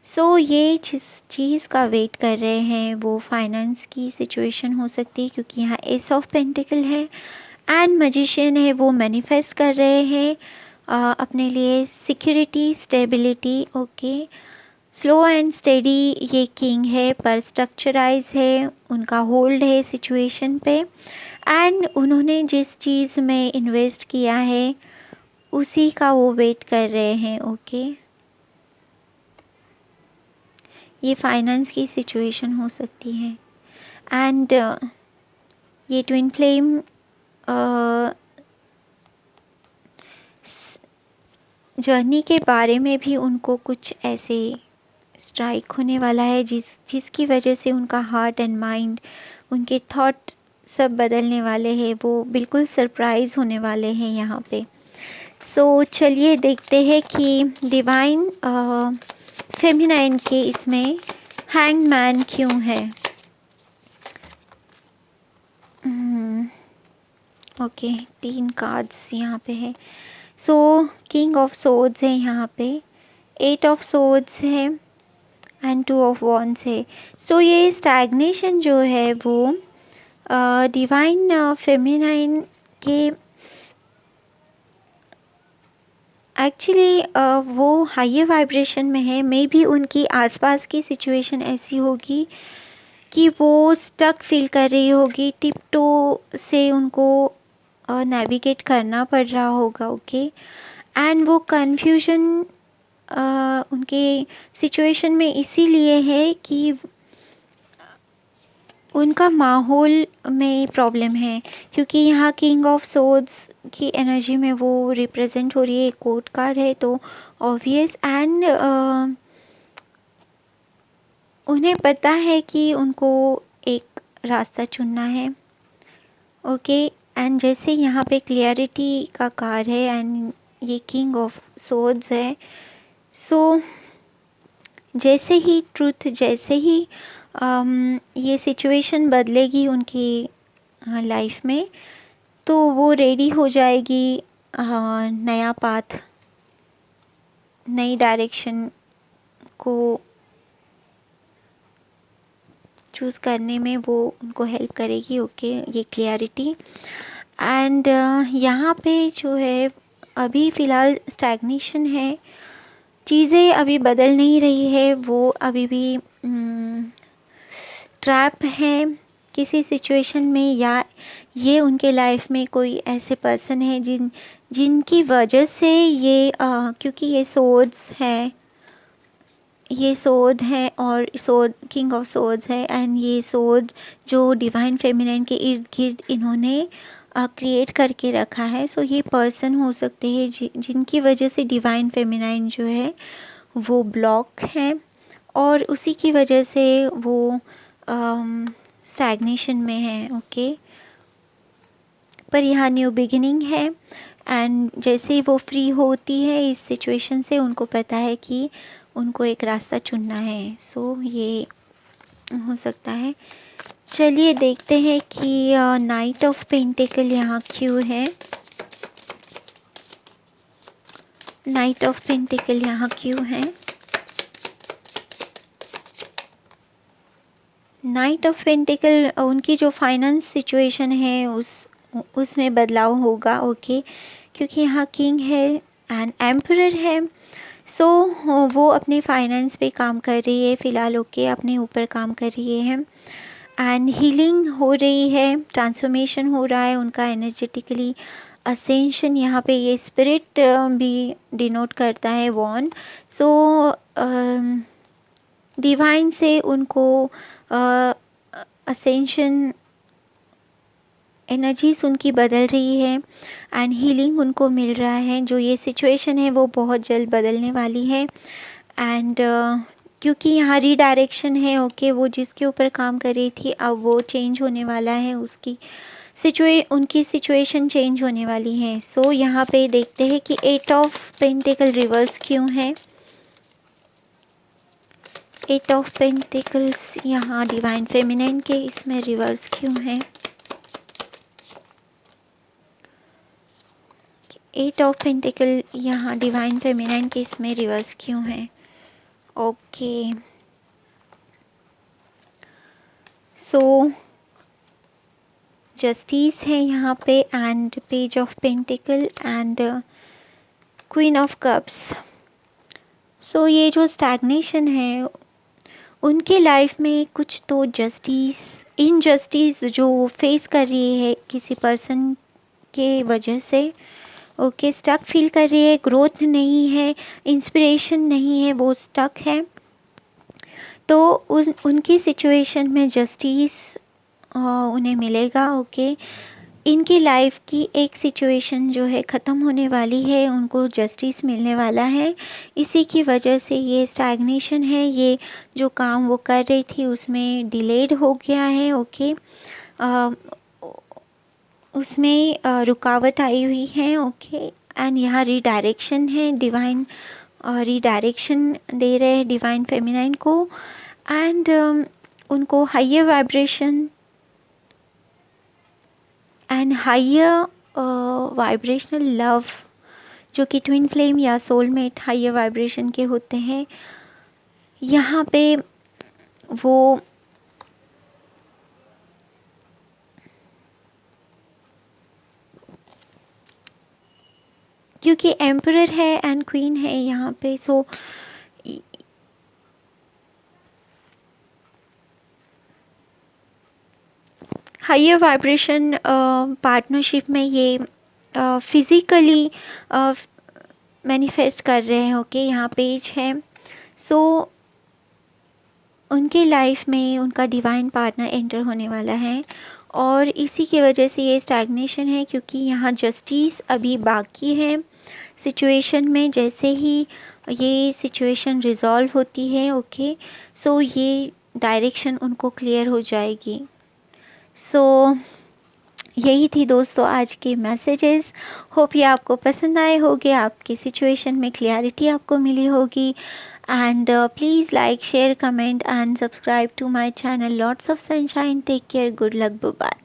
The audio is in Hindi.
सो ये जिस चीज़ का वेट कर रहे हैं वो फाइनेंस की सिचुएशन हो सकती है, क्योंकि यहाँ एस ऑफ पेंटिकल है एंड मैजिशियन है। वो मैनिफेस्ट कर रहे हैं अपने लिए security, stability. Okay, slow and steady ये किंग है, पर स्ट्रक्चराइज है, उनका होल्ड है सिचुएशन पे। एंड उन्होंने जिस चीज़ में इन्वेस्ट किया है उसी का वो वेट कर रहे हैं। ओके, ये फाइनेंस की सिचुएशन हो सकती है। एंड ये ट्विन फ्लेम जर्नी के बारे में भी उनको कुछ ऐसे स्ट्राइक होने वाला है जिसकी वजह से उनका हार्ट एंड माइंड, उनके थॉट सब बदलने वाले हैं। वो बिल्कुल सरप्राइज होने वाले हैं यहाँ पे। सो चलिए देखते हैं कि डिवाइन फेमिनाइन के इसमें हैंग मैन क्यों है। ओके, 3 कार्ड्स यहाँ पे है। सो किंग ऑफ सोर्ड्स है यहाँ पे, 8 ऑफ सोर्ड्स है एंड 2 ऑफ वॉन्ड्स है। सो ये स्टैग्नेशन जो है वो डिवाइन फेमिनाइन के एक्चुअली वो हायर वाइब्रेशन में है। मे बी उनकी आसपास की सिचुएशन ऐसी होगी कि वो स्टक फील कर रही होगी, टिपटो से उनको नेविगेट करना पड़ रहा होगा। ओके, एंड वो कन्फ्यूजन उनके सिचुएशन में इसीलिए है कि उनका माहौल में प्रॉब्लम है, क्योंकि यहाँ किंग ऑफ सोर्ड्स की एनर्जी में वो रिप्रेजेंट हो रही है। एक कोर्ट कार्ड है तो ऑब्वियस। एंड उन्हें पता है कि उनको एक रास्ता चुनना है। ओके, एंड जैसे यहाँ पे क्लियरिटी का कार्ड है एंड ये किंग ऑफ सोर्ड्स है। सो जैसे ही ट्रूथ, जैसे ही ये सिचुएशन बदलेगी उनकी लाइफ में, तो वो रेडी हो जाएगी नया पाथ, नई डायरेक्शन को चूज़ करने में वो उनको हेल्प करेगी। ओके, ये क्लियरिटी। एंड यहाँ पे जो है अभी फ़िलहाल स्टैग्नेशन है, चीज़ें अभी बदल नहीं रही है। वो अभी भी ट्रैप है किसी सिचुएशन में, या ये उनके लाइफ में कोई ऐसे पर्सन है जिनकी वजह से ये क्योंकि ये सोर्ड्स है, ये सोर्ड है और सोर्ड किंग ऑफ सोर्ड्स है। एंड ये सोर्ड जो डिवाइन फेमिनाइन के इर्द गिर्द इन्होंने क्रिएट करके रखा है। सो ये पर्सन हो सकते हैं जिनकी वजह से डिवाइन फेमिनाइन जो है वो ब्लॉक है, और उसी की वजह से वो स्टैग्नेशन में है। ओके, पर यहाँ न्यू बिगिनिंग है। एंड जैसे ही वो फ्री होती है इस सिचुएशन से, उनको पता है कि उनको एक रास्ता चुनना है। सो ये हो सकता है। चलिए देखते हैं कि नाइट ऑफ पेंटिकल यहाँ क्यों है। नाइट ऑफ पेंटिकल यहाँ क्यों है। नाइट ऑफ पेंटिकल उनकी जो फाइनेंस सिचुएशन है उसमें बदलाव होगा। ओके, क्योंकि यहाँ किंग है एंड एम्परर है। सो वो अपने फाइनेंस पे काम कर रही है फ़िलहाल। ओके, अपने ऊपर काम कर रही है एंड हीलिंग हो रही है, ट्रांसफॉर्मेशन हो रहा है उनका एनर्जेटिकली। असेंशन यहाँ पे ये स्पिरिट भी डिनोट करता है, वॉन। सो डिवाइन से उनको असेंशन एनर्जीज उनकी बदल रही है एंड हीलिंग उनको मिल रहा है। जो ये सिचुएशन है वो बहुत जल्द बदलने वाली है। एंड क्योंकि यहाँ रीडायरेक्शन है। ओके, वो जिसके ऊपर काम कर रही थी अब वो चेंज होने वाला है, उसकी उनकी सिचुएशन चेंज होने वाली है। सो यहाँ पे देखते हैं कि 8 ऑफ पेंटिकल रिवर्स क्यों है। 8 ऑफ पेंटिकल्स यहाँ डिवाइन फेमिनाइन के इसमें रिवर्स क्यों है। 8 ऑफ पेंटिकल यहाँ डिवाइन फेमिनाइन के इसमें रिवर्स क्यों है। ओके, सो जस्टिस है यहाँ पे, and page of pentacle and queen of cups. सो ये जो स्टैग्नेशन है उनके लाइफ में कुछ तो जस्टिस, इनजस्टिस जो फेस कर रही है किसी पर्सन के वजह से। ओके, स्टक फील कर रही है, ग्रोथ नहीं है, इंस्पिरेशन नहीं है, वो स्टक है। तो उनकी सिचुएशन में जस्टिस उन्हें मिलेगा। ओके, इनकी लाइफ की एक सिचुएशन जो है ख़त्म होने वाली है, उनको जस्टिस मिलने वाला है। इसी की वजह से ये स्टैग्नेशन है, ये जो काम वो कर रही थी उसमें डिलेड हो गया है। ओके, उसमें रुकावट आई हुई है। ओके, एंड यहाँ रीडायरेक्शन है, डिवाइन रीडायरेक्शन दे रहे हैं डिवाइन फेमिनाइन को, एंड उनको higher vibration and higher vibrational love, जो कि ट्विन फ्लेम या सोलमेट हाइयर वाइब्रेशन के होते हैं, यहाँ पे वो क्योंकि एम्परर है एंड क्वीन है यहाँ पे, सो हाइयर वाइब्रेशन पार्टनरशिप में ये फिज़िकली मैनिफेस्ट कर रहे हैं। ओके, यहाँ पेज है। सो उनके लाइफ में उनका डिवाइन पार्टनर एंटर होने वाला है, और इसी की वजह से ये स्टैग्नेशन है, क्योंकि यहाँ जस्टिस अभी बाकी है सिचुएशन में। जैसे ही ये सिचुएशन रिजॉल्व होती है, ओके, सो ये डायरेक्शन उनको क्लियर हो जाएगी। सो यही थी दोस्तों आज के मैसेजेस। होप ये आपको पसंद आए होंगे, आपकी सिचुएशन में क्लियरिटी आपको मिली होगी। And please like, share, comment and subscribe to my channel lots of sunshine. Take care, good luck, bye.